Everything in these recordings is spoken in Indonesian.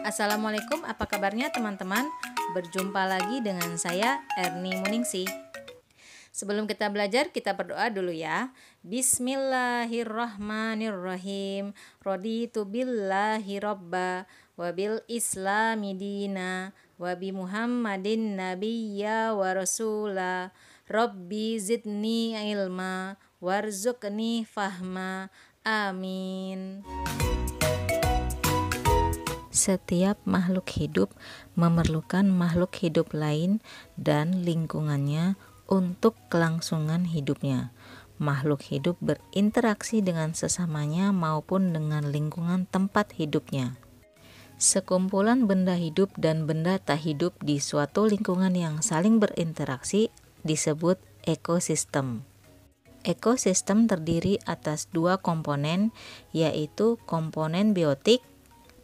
Assalamualaikum, apa kabarnya teman-teman? Berjumpa lagi dengan saya Erni Muningsih. Sebelum kita belajar, kita berdoa dulu ya. Bismillahirrahmanirrahim. Raditu billahi robba wa bil islami dina wa bi Muhammadin nabiyya wa rasula. Rabbi zidni ilma warzuqni fahma. Amin. Setiap makhluk hidup memerlukan makhluk hidup lain dan lingkungannya untuk kelangsungan hidupnya. Makhluk hidup berinteraksi dengan sesamanya maupun dengan lingkungan tempat hidupnya. Sekumpulan benda hidup dan benda tak hidup di suatu lingkungan yang saling berinteraksi disebut ekosistem. Ekosistem terdiri atas dua komponen, yaitu komponen biotik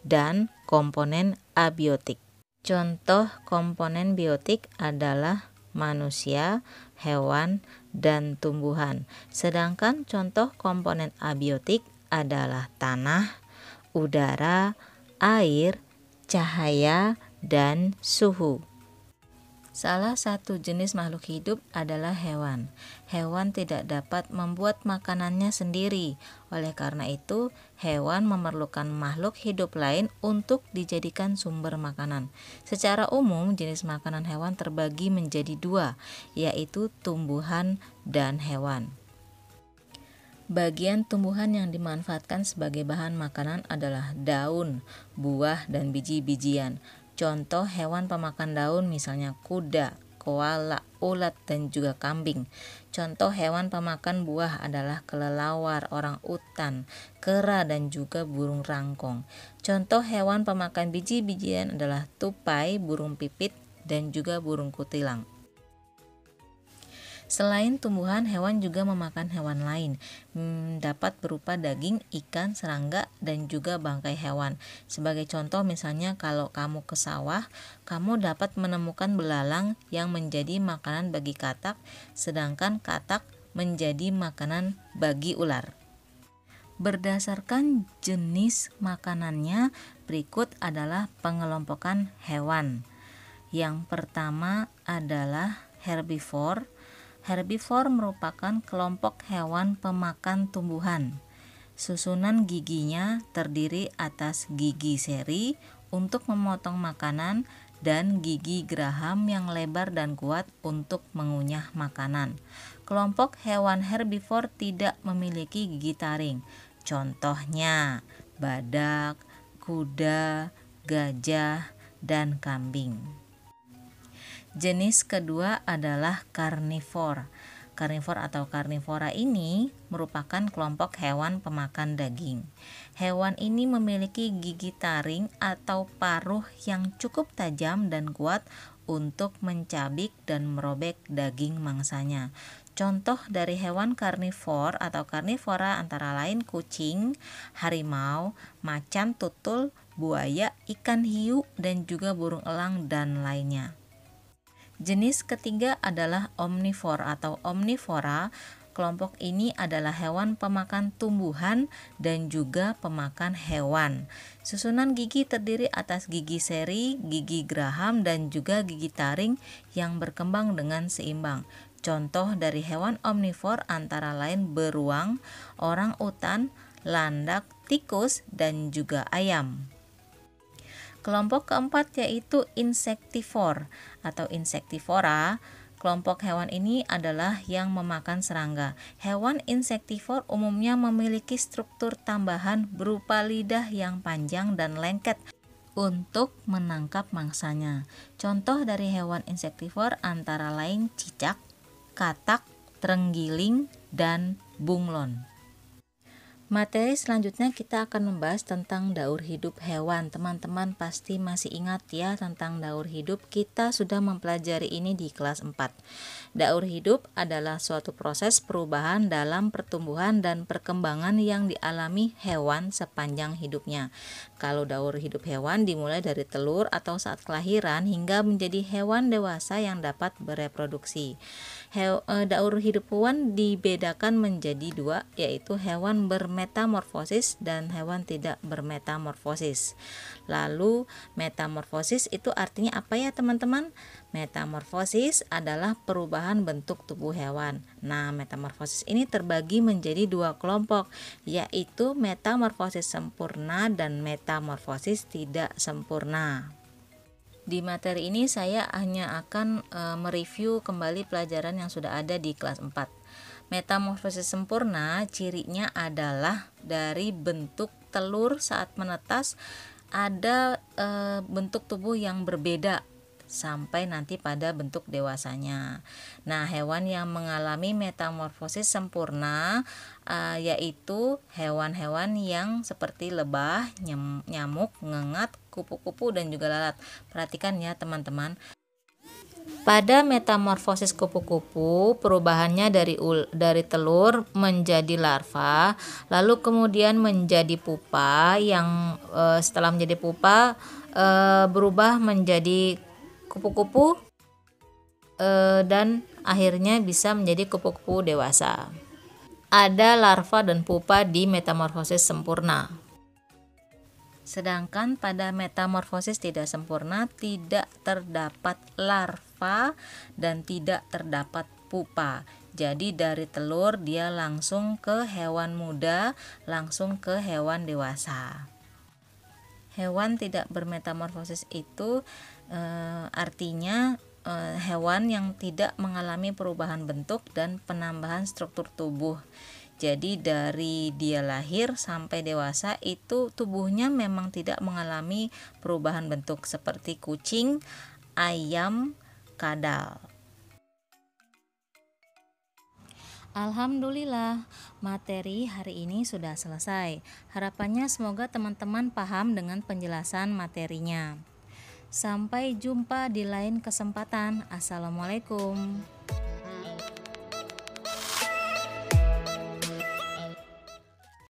dan komponen abiotik. Contoh komponen biotik adalah manusia, hewan, dan tumbuhan. Sedangkan contoh komponen abiotik adalah tanah, udara, air, cahaya, dan suhu. Salah satu jenis makhluk hidup adalah hewan. Hewan tidak dapat membuat makanannya sendiri. Oleh karena itu, hewan memerlukan makhluk hidup lain untuk dijadikan sumber makanan. Secara umum, jenis makanan hewan terbagi menjadi dua, yaitu tumbuhan dan hewan. Bagian tumbuhan yang dimanfaatkan sebagai bahan makanan adalah daun, buah, dan biji-bijian. Contoh hewan pemakan daun misalnya kuda, koala, ulat, dan juga kambing. Contoh hewan pemakan buah adalah kelelawar, orang-utan, kera, dan juga burung rangkong. Contoh hewan pemakan biji-bijian adalah tupai, burung pipit, dan juga burung kutilang. Selain tumbuhan, hewan juga memakan hewan lain, dapat berupa daging, ikan, serangga, dan juga bangkai hewan. Sebagai contoh misalnya kalau kamu ke sawah, kamu dapat menemukan belalang yang menjadi makanan bagi katak, sedangkan katak menjadi makanan bagi ular. Berdasarkan jenis makanannya, berikut adalah pengelompokan hewan. Yang pertama adalah herbivore. Herbivore merupakan kelompok hewan pemakan tumbuhan. Susunan giginya terdiri atas gigi seri untuk memotong makanan dan gigi geraham yang lebar dan kuat untuk mengunyah makanan. Kelompok hewan herbivore tidak memiliki gigi taring. Contohnya badak, kuda, gajah, dan kambing. Jenis kedua adalah karnivor. Karnivor atau karnivora ini merupakan kelompok hewan pemakan daging. Hewan ini memiliki gigi taring atau paruh yang cukup tajam dan kuat untuk mencabik dan merobek daging mangsanya. Contoh dari hewan karnivor atau karnivora antara lain kucing, harimau, macan tutul, buaya, ikan hiu, dan juga burung elang dan lainnya. Jenis ketiga adalah omnivor atau omnivora. Kelompok ini adalah hewan pemakan tumbuhan dan juga pemakan hewan. Susunan gigi terdiri atas gigi seri, gigi geraham, dan juga gigi taring yang berkembang dengan seimbang. Contoh dari hewan omnivor antara lain beruang, orang-utan, landak, tikus, dan juga ayam. Kelompok keempat yaitu insektivor atau insektivora. Kelompok hewan ini adalah yang memakan serangga. Hewan insektivor umumnya memiliki struktur tambahan berupa lidah yang panjang dan lengket untuk menangkap mangsanya. Contoh dari hewan insektivor antara lain cicak, katak, terenggiling, dan bunglon. Materi selanjutnya kita akan membahas tentang daur hidup hewan. Teman-teman pasti masih ingat ya tentang daur hidup. Kita sudah mempelajari ini di kelas 4. Daur hidup adalah suatu proses perubahan dalam pertumbuhan dan perkembangan yang dialami hewan sepanjang hidupnya. Kalau daur hidup hewan dimulai dari telur atau saat kelahiran hingga menjadi hewan dewasa yang dapat bereproduksi. Daur hidup hewan dibedakan menjadi dua, yaitu hewan bermetamorfosis dan hewan tidak bermetamorfosis. Lalu metamorfosis itu artinya apa ya teman-teman? Metamorfosis adalah perubahan bentuk tubuh hewan. Nah, metamorfosis ini terbagi menjadi dua kelompok, yaitu metamorfosis sempurna dan metamorfosis tidak sempurna. Di materi ini saya hanya akan mereview kembali pelajaran yang sudah ada di kelas 4. Metamorfosis sempurna cirinya adalah dari bentuk telur saat menetas ada bentuk tubuh yang berbeda sampai nanti pada bentuk dewasanya. Nah, hewan yang mengalami metamorfosis sempurna yaitu hewan-hewan yang seperti lebah, nyamuk, ngengat, kupu-kupu dan juga lalat. Perhatikan ya teman-teman. Pada metamorfosis kupu-kupu, perubahannya dari telur menjadi larva, lalu kemudian menjadi pupa yang setelah menjadi pupa berubah menjadi kupu-kupu dan akhirnya bisa menjadi kupu-kupu dewasa. Ada larva dan pupa di metamorfosis sempurna. Sedangkan pada metamorfosis tidak sempurna tidak terdapat larva dan tidak terdapat pupa. Jadi dari telur dia langsung ke hewan muda, langsung ke hewan dewasa. Hewan tidak bermetamorfosis itu artinya hewan yang tidak mengalami perubahan bentuk dan penambahan struktur tubuh. Jadi dari dia lahir sampai dewasa itu tubuhnya memang tidak mengalami perubahan bentuk seperti kucing, ayam, kadal. Alhamdulillah, materi hari ini sudah selesai. Harapannya semoga teman-teman paham dengan penjelasan materinya. Sampai jumpa di lain kesempatan. Assalamualaikum.